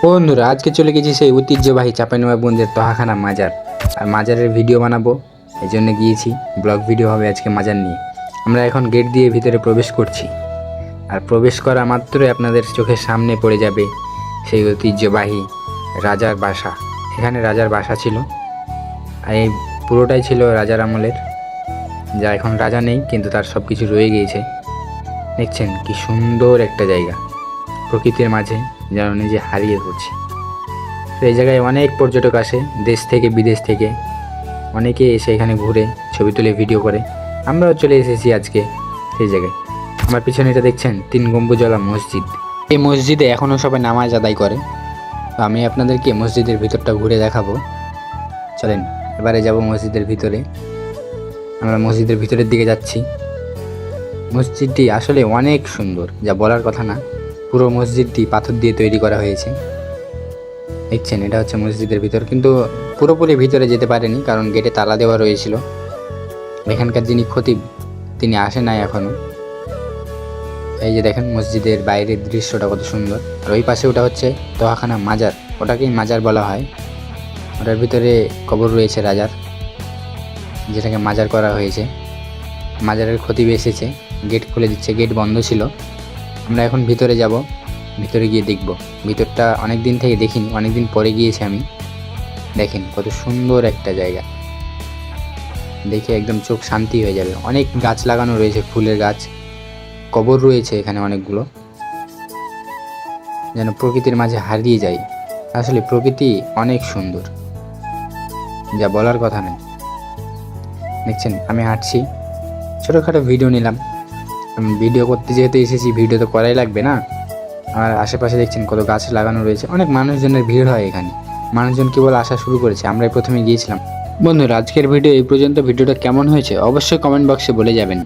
বন্ধুরা আজকে চলে গেছি সেই ঐতিহ্যবাহী চাঁপাইনবাবগঞ্জের তহাখানা মাজার। আর মাজারের ভিডিও বানাবো, এই জন্য গিয়েছি। ব্লগ ভিডিও হবে আজকে মাজার নিয়ে। আমরা এখন গেট দিয়ে ভিতরে প্রবেশ করছি। আর প্রবেশ করা মাত্রই আপনাদের চোখের সামনে পড়ে যাবে সেই ঐতিহ্যবাহী রাজার বাসা। এখানে রাজার বাসা ছিল, আর এই পুরোটাই ছিল রাজার আমলের, যা এখন রাজা নেই, কিন্তু তার সব কিছু রয়ে গিয়েছে। দেখছেন কি সুন্দর একটা জায়গা, প্রকৃতির মাঝে যেন নিজে হারিয়ে পড়ছি। তো এই জায়গায় অনেক পর্যটক আসে, দেশ থেকে বিদেশ থেকে অনেকে এসে এখানে ঘুরে ছবি তুলে ভিডিও করে। আমরাও চলে এসেছি আজকে সেই জায়গায়। আমার পিছনে এটা দেখছেন 3 গম্বুজওয়ালা মসজিদ। এই মসজিদে এখনও সবাই নামাজ আদায় করে। তো আমি আপনাদেরকে মসজিদের ভিতরটা ঘুরে দেখাবো। চলেন এবারে যাব মসজিদের ভিতরে। আমরা মসজিদের ভিতরের দিকে যাচ্ছি। মসজিদটি আসলে অনেক সুন্দর, যা বলার কথা না। পুরো মসজিদটি পাথর দিয়ে তৈরি করা হয়েছে। দেখছেন এটা হচ্ছে মসজিদের ভিতর, কিন্তু পুরোপুরি ভিতরে যেতে পারেনি, কারণ গেটে তালা দেওয়া রয়েছিল। এখানকার যিনি খতিব তিনি আসে নাই এখনও। এই যে দেখেন মসজিদের বাইরের দৃশ্যটা কত সুন্দর। আর ওই পাশে ওটা হচ্ছে তহাখানা মাজার, ওটাকেই মাজার বলা হয়। ওটার ভিতরে কবর রয়েছে রাজার, যেটাকে মাজার করা হয়েছে। মাজারের খতিব এসেছে, গেট খুলে দিচ্ছে। গেট বন্ধ ছিল। আমরা এখন ভিতরে যাব, ভিতরে গিয়ে দেখব। ভিতরটা অনেক দিন থেকে দেখিনি, অনেক দিন পরে গিয়েছি আমি। দেখেন কত সুন্দর একটা জায়গা, দেখে একদম চোখ শান্তি হয়ে যাবে। অনেক গাছ লাগানো রয়েছে, ফুলের গাছ। কবর রয়েছে এখানে অনেকগুলো, যেন প্রকৃতির মাঝে হারিয়ে যায়। আসলে প্রকৃতি অনেক সুন্দর, যা বলার কথা নেই। দেখছেন আমি হাঁটছি, ছোটোখাটো ভিডিও নিলাম। ভিডিও করতে যেহেতু এসেছি, ভিডিও তো করাই লাগবে না। আর আশেপাশে দেখছেন কত গাছ লাগানো রয়েছে। অনেক মানুষজনের ভিড় হয় এখানে, মানুষজন কেবল আসা শুরু করেছে, আমরাই প্রথমে গিয়েছিলাম। বন্ধুরা আজকের ভিডিও এই পর্যন্ত। ভিডিওটা কেমন হয়েছে অবশ্যই কমেন্ট বক্সে বলে যাবেন।